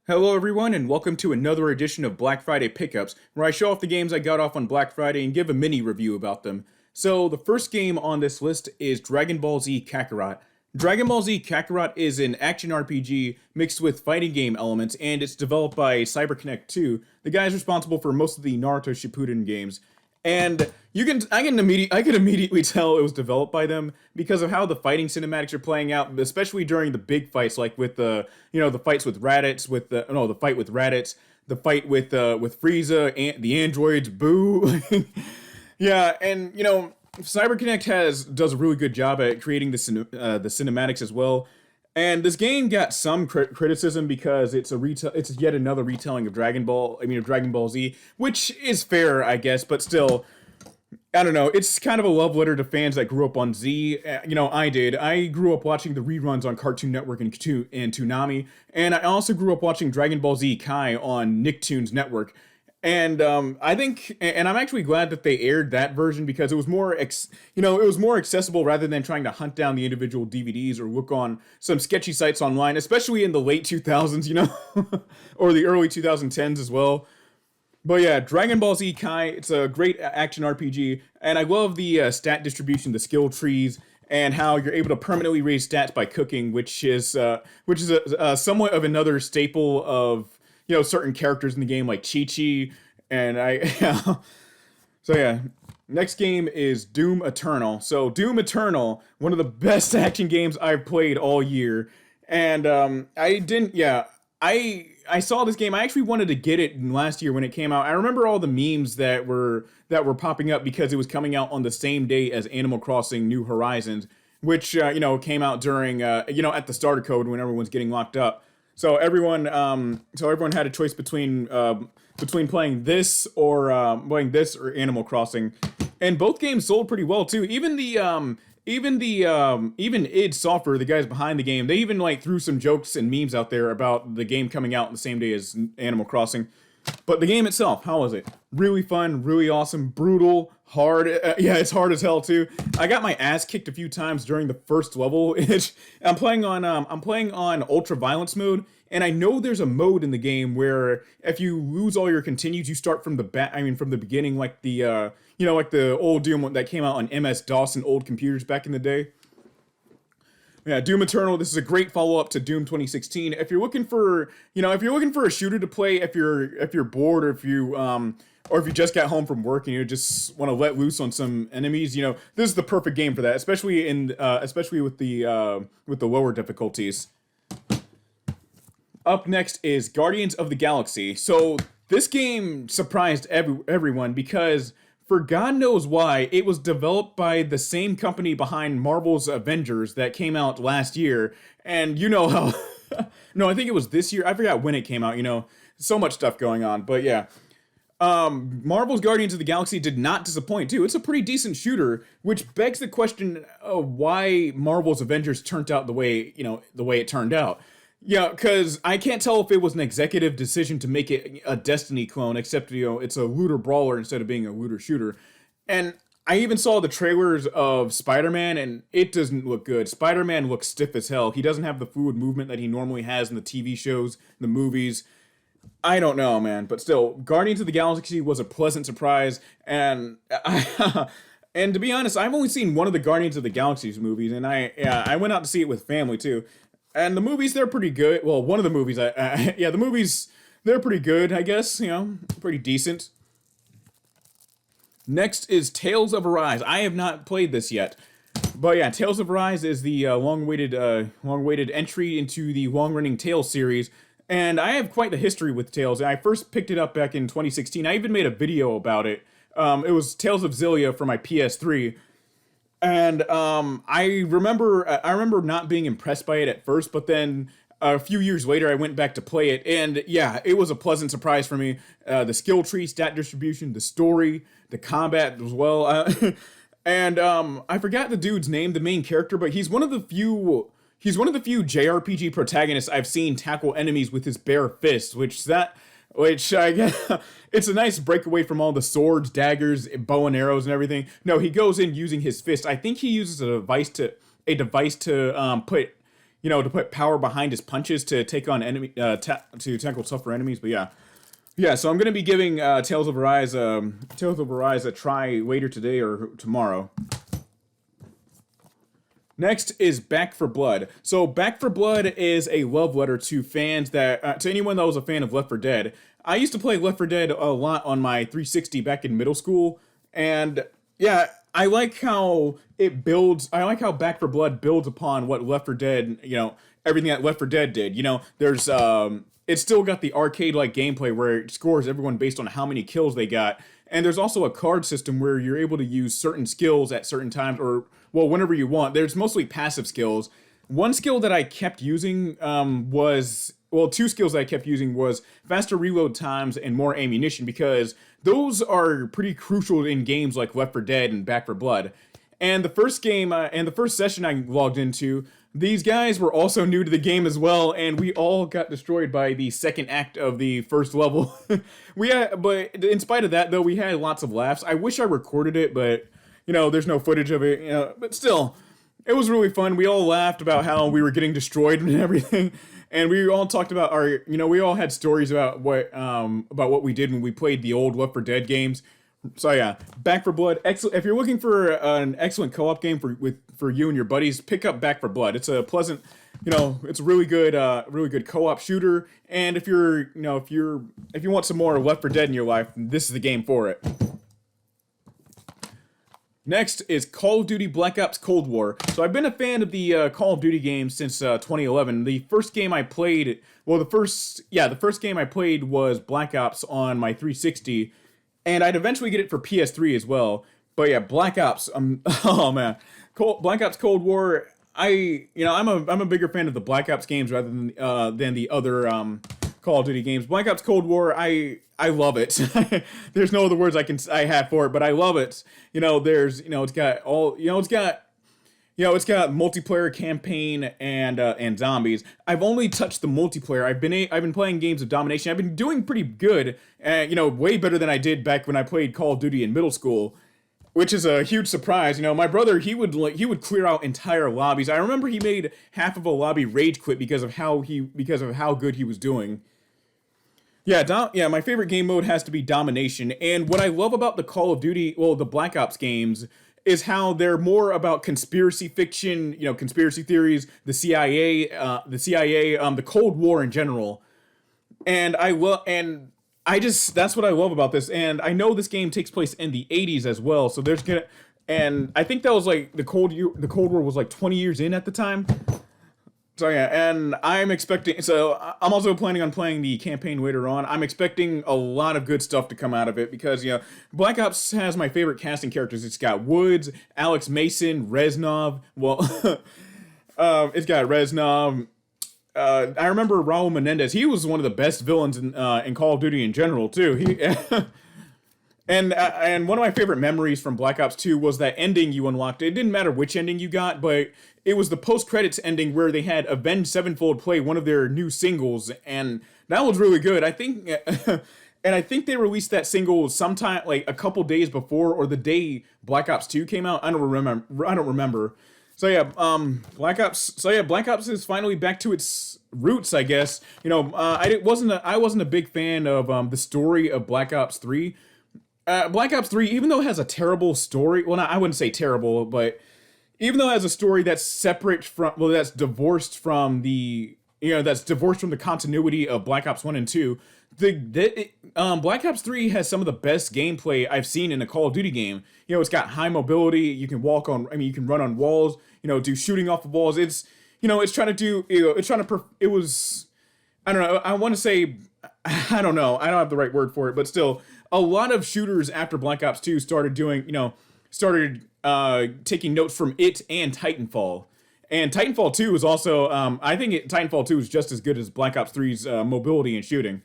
Hello, everyone, and welcome to another edition of Black Friday Pickups, where I show off the games I got off on Black Friday and give a mini review about them. So, the first game on this list is Dragon Ball Z Kakarot. Dragon Ball Z Kakarot is an action RPG mixed with fighting game elements, and it's developed by CyberConnect 2, the guys responsible for most of the Naruto Shippuden games. And I can immediately tell it was developed by them because of how the fighting cinematics are playing out, especially during the big fights, like with the fights with Raditz, the fight with Raditz, the fight with Frieza and the androids, Boo. Yeah, and CyberConnect does a really good job at creating the cinematics as well. And this game got some criticism because it's yet another retelling of Dragon Ball Z, which is fair, I guess, but still, I don't know. It's kind of a love letter to fans that grew up on Z. I did. I grew up watching the reruns on Cartoon Network and Toonami, and I also grew up watching Dragon Ball Z Kai on Nicktoons Network. And I think, and I'm actually glad that they aired that version because it was more accessible rather than trying to hunt down the individual DVDs or look on some sketchy sites online, especially in the late 2000s, or the early 2010s as well. But yeah, Dragon Ball Z Kai, it's a great action RPG, and I love the stat distribution, the skill trees, and how you're able to permanently raise stats by cooking, which is somewhat of another staple of certain characters in the game like Chi Chi, and so yeah. Next game is Doom Eternal. So Doom Eternal, one of the best action games I've played all year, and I didn't. Yeah, I saw this game. I actually wanted to get it last year when it came out. I remember all the memes that were popping up because it was coming out on the same day as Animal Crossing New Horizons, which came out during at the starter code when everyone's getting locked up. So everyone had a choice between playing this or Animal Crossing, and both games sold pretty well too. Even id Software, the guys behind the game, they even threw some jokes and memes out there about the game coming out the same day as Animal Crossing. But the game itself, how was it? Really fun, really awesome, brutal, hard. Yeah, it's hard as hell too. I got my ass kicked a few times during the first level. I'm playing on ultra violence mode, and I know there's a mode in the game where if you lose all your continues, you start from from the beginning, like like the old Doom that came out on MS DOS and old computers back in the day. Yeah, Doom Eternal. This is a great follow up to Doom 2016. If you're looking for, a shooter to play, if you're bored, or if you just got home from work and you just want to let loose on some enemies, this is the perfect game for that. Especially with the lower difficulties. Up next is Guardians of the Galaxy. So this game surprised everyone because for God knows why, it was developed by the same company behind Marvel's Avengers that came out last year. And you know how. No, I think it was this year. I forgot when it came out, so much stuff going on. But yeah. Marvel's Guardians of the Galaxy did not disappoint, too. It's a pretty decent shooter, which begs the question of why Marvel's Avengers turned out the way it turned out. Yeah, because I can't tell if it was an executive decision to make it a Destiny clone, except, it's a looter brawler instead of being a looter shooter. And I even saw the trailers of Spider-Man, and it doesn't look good. Spider-Man looks stiff as hell. He doesn't have the fluid movement that he normally has in the TV shows, the movies. I don't know, man. But still, Guardians of the Galaxy was a pleasant surprise, and and to be honest, I've only seen one of the Guardians of the Galaxy's movies, and I went out to see it with family, too. And the movies, they're pretty good. Well, one of the movies, the movies, they're pretty good, I guess, pretty decent. Next is Tales of Arise. I have not played this yet. But yeah, Tales of Arise is the long-awaited entry into the long-running Tales series. And I have quite the history with Tales. I first picked it up back in 2016. I even made a video about it. It was Tales of Xillia for my PS3. And I remember not being impressed by it at first, but then a few years later I went back to play it, and yeah, it was a pleasant surprise for me. The skill tree, stat distribution, the story, the combat as well. And I forgot the dude's name, the main character, but he's one of the few JRPG protagonists I've seen tackle enemies with his bare fists, which I guess it's a nice breakaway from all the swords, daggers, bow and arrows, and everything. No, he goes in using his fist. I think he uses a device to put to put power behind his punches to take on to tackle tougher enemies. But yeah. So I'm gonna be giving Tales of Arise a try later today or tomorrow. Next is Back 4 Blood. So Back 4 Blood is a love letter to fans to anyone that was a fan of Left 4 Dead. I used to play Left 4 Dead a lot on my 360 back in middle school, and yeah, I like how it builds. I like how Back 4 Blood builds upon what Left 4 Dead, everything that Left 4 Dead did. There's it's still got the arcade-like gameplay where it scores everyone based on how many kills they got. And there's also a card system where you're able to use certain skills at certain times, or, well, whenever you want. There's mostly passive skills. One skill that I kept using two skills that I kept using was faster reload times and more ammunition, because those are pretty crucial in games like Left 4 Dead and Back 4 Blood. And the first game, and the first session I logged into, these guys were also new to the game as well, and we all got destroyed by the second act of the first level. But in spite of that, though, we had lots of laughs. I wish I recorded it, but, there's no footage of it, but still, it was really fun. We all laughed about how we were getting destroyed and everything, and we all talked about we all had stories about what we did when we played the old Left 4 Dead games. So yeah, Back 4 Blood. Excellent. If you're looking for an excellent co-op game for you and your buddies, pick up Back 4 Blood. It's a pleasant, it's a really good co-op shooter. And if you want some more Left 4 Dead in your life, this is the game for it. Next is Call of Duty Black Ops Cold War. So I've been a fan of the Call of Duty games since 2011. The first game I played, the first game I played was Black Ops on my 360. And I'd eventually get it for PS3 as well. But yeah, Black Ops. Oh man, Black Ops Cold War. I'm a bigger fan of the Black Ops games rather than the other Call of Duty games. Black Ops Cold War. I love it. There's no other words I have for it, but I love it. It's got multiplayer, campaign, and zombies. I've only touched the multiplayer. I've been playing games of domination. I've been doing pretty good, way better than I did back when I played Call of Duty in middle school, which is a huge surprise. My brother, he would clear out entire lobbies. I remember he made half of a lobby rage quit because of how good he was doing. Yeah, my favorite game mode has to be domination. And what I love about the Call of Duty, the Black Ops games, is how they're more about conspiracy fiction, conspiracy theories, the CIA, the Cold War in general. And that's what I love about this. And I know this game takes place in the 80s as well, so and I think that was like the Cold War was like 20 years in at the time. So yeah, and I'm also planning on playing the campaign later on. I'm expecting a lot of good stuff to come out of it because, Black Ops has my favorite casting characters. It's got Woods, Alex Mason, Reznov. Well, it's got Reznov. I remember Raul Menendez. He was one of the best villains in Call of Duty in general, too. And one of my favorite memories from Black Ops 2 was that ending you unlocked. It didn't matter which ending you got, but it was the post-credits ending where they had Avenged Sevenfold play one of their new singles, and that was really good. I think they released that single sometime, like a couple days before or the day Black Ops 2 came out. I don't remember. So yeah, Black Ops is finally back to its roots, I guess. I wasn't a big fan of the story of Black Ops 3. Black Ops 3, even though it has a terrible story, I wouldn't say terrible, but even though it has a story that's that's divorced from the continuity of Black Ops 1 and 2, Black Ops 3 has some of the best gameplay I've seen in a Call of Duty game. It's got high mobility, you can you can run on walls, do shooting off of walls. It's trying to I don't know, I want to say, I don't know, I don't have the right word for it, but still, a lot of shooters after Black Ops 2 started taking notes from it and Titanfall. And Titanfall 2 is also, Titanfall 2 is just as good as Black Ops 3's mobility and shooting.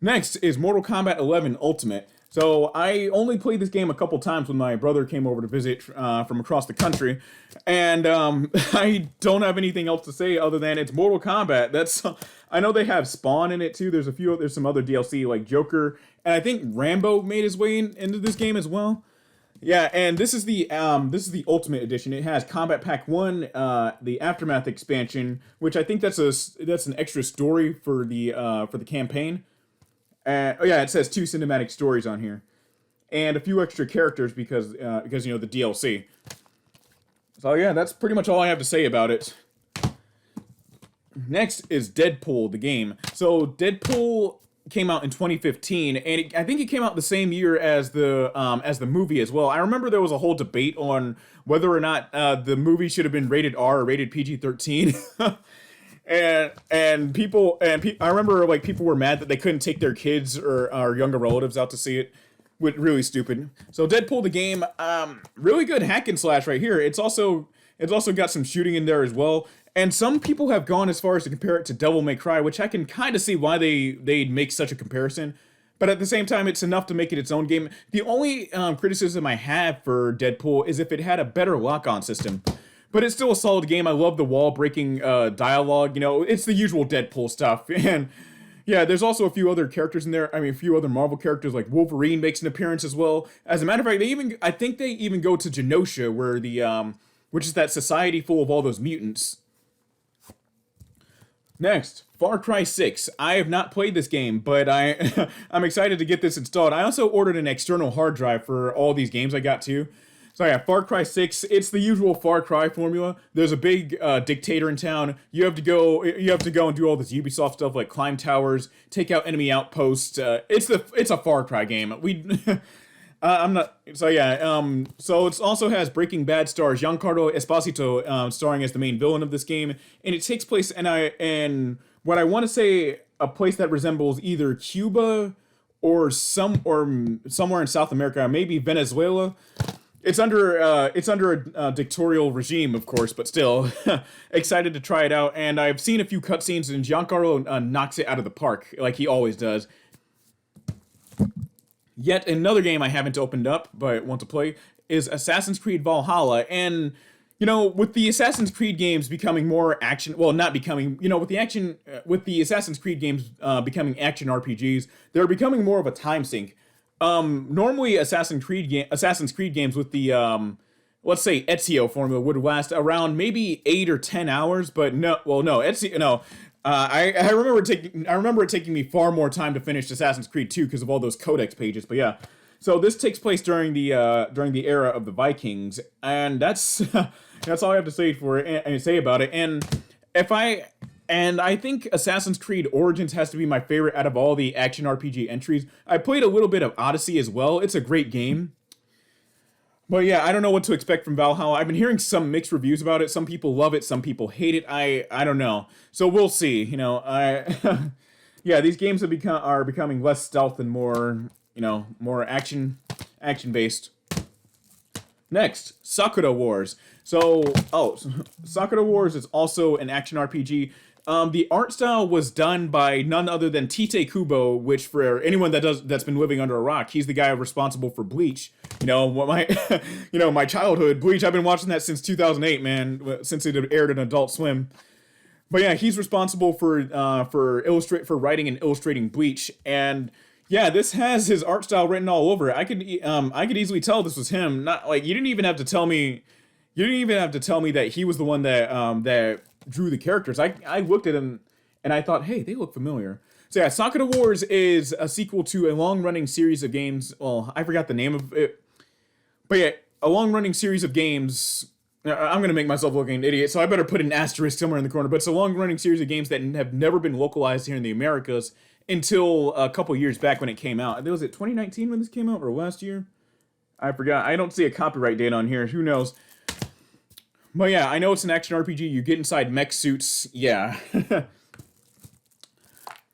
Next is Mortal Kombat 11 Ultimate. So I only played this game a couple times when my brother came over to visit from across the country, and I don't have anything else to say other than it's Mortal Kombat. I know they have Spawn in it too. There's some other DLC like Joker, and I think Rambo made his way into this game as well. Yeah, and this is the Ultimate Edition. It has Combat Pack 1, the Aftermath expansion, which I think that's an extra story for the campaign. Oh yeah, it says 2 cinematic stories on here, and a few extra characters because the DLC. So yeah, that's pretty much all I have to say about it. Next is Deadpool, the game. So Deadpool came out in 2015, and I think it came out the same year as the movie as well. I remember there was a whole debate on whether or not the movie should have been rated R or rated PG-13. I remember like people were mad that they couldn't take their kids or younger relatives out to see it. Really stupid. So Deadpool the game, really good hack and slash right here. It's also got some shooting in there as well. And some people have gone as far as to compare it to Devil May Cry, which I can kind of see why they'd make such a comparison. But at the same time, it's enough to make it its own game. The only criticism I have for Deadpool is if it had a better lock-on system. But it's still a solid game. I love the wall-breaking dialogue. It's the usual Deadpool stuff. And yeah, there's also a few other characters in there. I mean, a few other Marvel characters, like Wolverine makes an appearance as well. As a matter of fact, I think they even go to Genosha, where which is that society full of all those mutants. Next, Far Cry 6. I have not played this game, but I'm excited to get this installed. I also ordered an external hard drive for all these games I got too. So yeah, Far Cry 6, it's the usual Far Cry formula. There's a big dictator in town. You have to go and do all this Ubisoft stuff like climb towers, take out enemy outposts. It's a Far Cry game. I'm not. So yeah. So it also has Breaking Bad stars Giancarlo Esposito starring as the main villain of this game, and it takes place in what I want to say a place that resembles either Cuba or somewhere in South America, maybe Venezuela. It's under a dictatorial regime, of course, but still excited to try it out. And I've seen a few cutscenes, and Giancarlo knocks it out of the park like he always does. Yet another game I haven't opened up but want to play is Assassin's Creed Valhalla. And with the Assassin's Creed games becoming more action, well, not becoming, with the Assassin's Creed games becoming action RPGs, they're becoming more of a time sink. Normally Assassin's Creed games with the let's say Ezio formula would last around maybe 8 or 10 hours, but no, Ezio, no. I remember it taking me far more time to finish Assassin's Creed 2 because of all those codex pages. But yeah, so this takes place during the era of the Vikings, and that's that's all I have to say say about it. And I think Assassin's Creed Origins has to be my favorite out of all the action RPG entries. I played a little bit of Odyssey as well. It's a great game. But yeah, I don't know what to expect from Valhalla. I've been hearing some mixed reviews about it. Some people love it, some people hate it. I don't know. So we'll see. Yeah, these games are becoming less stealth and more action based. Next, Sakura Wars. Sakura Wars is also an action RPG. The art style was done by none other than Tite Kubo, which for anyone that's been living under a rock, he's the guy responsible for Bleach. My childhood Bleach. I've been watching that since 2008, man, since it aired on Adult Swim. But yeah, he's responsible for writing and illustrating Bleach, and yeah, this has his art style written all over it. I could easily tell this was him. Not like you didn't even have to tell me. You didn't even have to tell me that he was the one that drew the characters. I looked at him and I thought, hey, they look familiar. So yeah, Sakura Wars is a sequel to a long-running series of games. Well, I forgot the name of it, but yeah, a long-running series of games. I'm gonna make myself look like an idiot, so I better put an asterisk somewhere in the corner. But it's a long-running series of games that have never been localized here in the Americas until a couple years back when it came out. Was it 2019 when this came out, or last year? I forgot. I don't see a copyright date on here. Who knows? But yeah, I know it's an action RPG. You get inside mech suits. Yeah.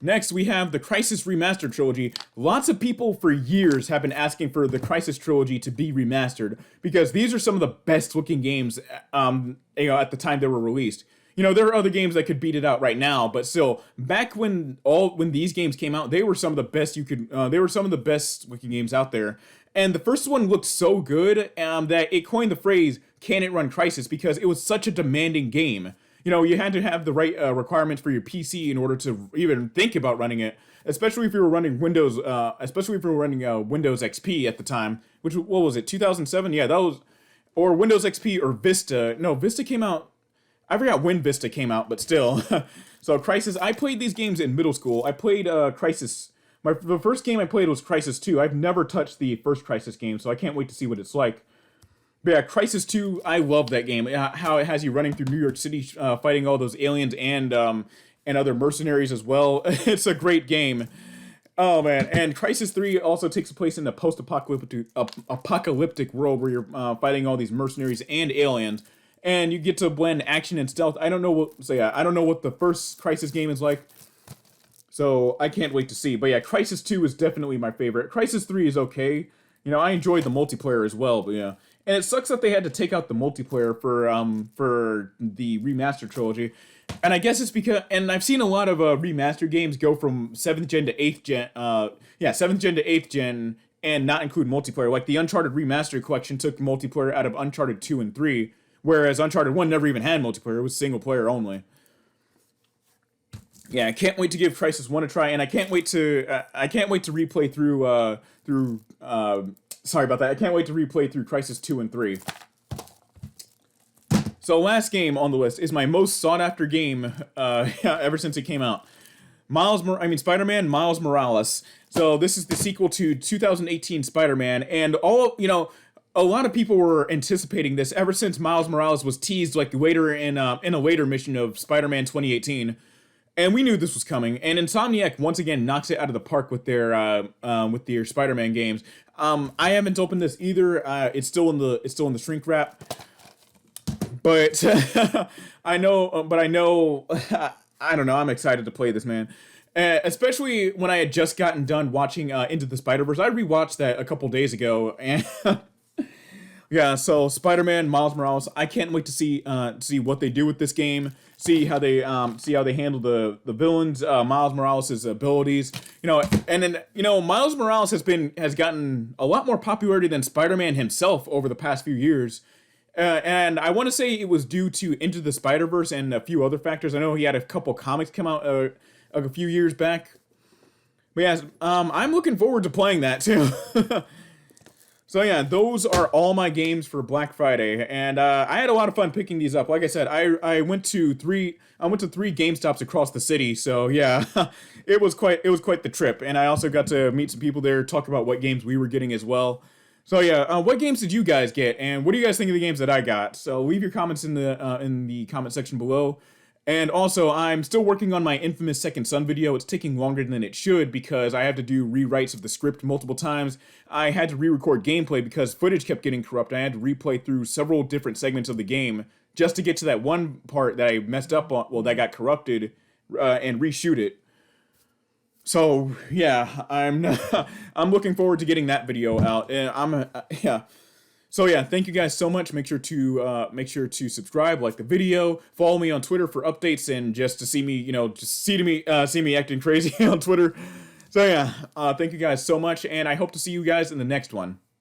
Next, we have the Crysis Remastered Trilogy. Lots of people for years have been asking for the Crysis Trilogy to be remastered because these are some of the best looking games at the time they were released. There are other games that could beat it out right now, but still, back when these games came out, they were some of the best they were some of the best looking games out there. And the first one looked so good that it coined the phrase, "Can it run Crysis?" because it was such a demanding game. you had to have the right requirements for your PC in order to even think about running it. Especially if you were running Windows, especially if you were running Windows XP at the time, which what was it, 2007? Yeah, that was, or Windows XP or Vista. No, Vista came out. I forgot when Vista came out, but still. So Crysis, I played these games in middle school. I played Crysis. The first game I played was Crysis 2. I've never touched the first Crysis game, so I can't wait to see what it's like. But yeah, Crysis 2, I love that game. How it has you running through New York City, fighting all those aliens and other mercenaries as well. It's a great game. Oh man, and Crysis 3 also takes place in the post-apocalyptic world where you're fighting all these mercenaries and aliens, and you get to blend action and stealth. I don't know what the first Crysis game is like, so I can't wait to see. But yeah, Crysis 2 is definitely my favorite. Crysis 3 is okay. I enjoyed the multiplayer as well, but yeah. And it sucks that they had to take out the multiplayer for the remaster trilogy. And I guess it's because, and I've seen a lot of remaster games go from 7th gen to 8th gen, 7th gen to 8th gen, and not include multiplayer. Like the Uncharted Remastered Collection took multiplayer out of Uncharted 2 and 3, whereas Uncharted 1 never even had multiplayer. It was single player only. Yeah, I can't wait to give Crysis 1 a try, and I can't wait to replay sorry about that. I can't wait to replay through Crysis 2 and 3. So last game on the list is my most sought after game ever since it came out. Spider-Man Miles Morales. So this is the sequel to 2018 Spider-Man, and a lot of people were anticipating this ever since Miles Morales was teased like later in a later mission of Spider-Man 2018. And we knew this was coming, and Insomniac once again knocks it out of the park with their Spider-Man games. I haven't opened this either. It's still in the shrink wrap. But I know, I don't know. I'm excited to play this, man. Especially when I had just gotten done watching Into the Spider-Verse. I rewatched that a couple days ago, and yeah. So Spider-Man, Miles Morales. I can't wait to see what they do with this game. See how they handle the villains. Miles Morales' abilities. And then Miles Morales has gotten a lot more popularity than Spider-Man himself over the past few years. And I want to say it was due to Into the Spider-Verse and a few other factors. I know he had a couple comics come out a few years back. But yeah, I'm looking forward to playing that too. So yeah, those are all my games for Black Friday, and I had a lot of fun picking these up. Like I said, I went to three GameStops across the city. So yeah, it was quite the trip, and I also got to meet some people there, talk about what games we were getting as well. So yeah, what games did you guys get, and what do you guys think of the games that I got? So leave your comments in the comment section below. And also, I'm still working on my infamous Second Son video. It's taking longer than it should because I have to do rewrites of the script multiple times. I had to re-record gameplay because footage kept getting corrupt. I had to replay through several different segments of the game just to get to that one part that I messed up on, that got corrupted, and reshoot it. So yeah, I'm looking forward to getting that video out. And yeah. So yeah, thank you guys so much. Make sure to subscribe, like the video, follow me on Twitter for updates, and just to see me, see me acting crazy on Twitter. So yeah, thank you guys so much, and I hope to see you guys in the next one.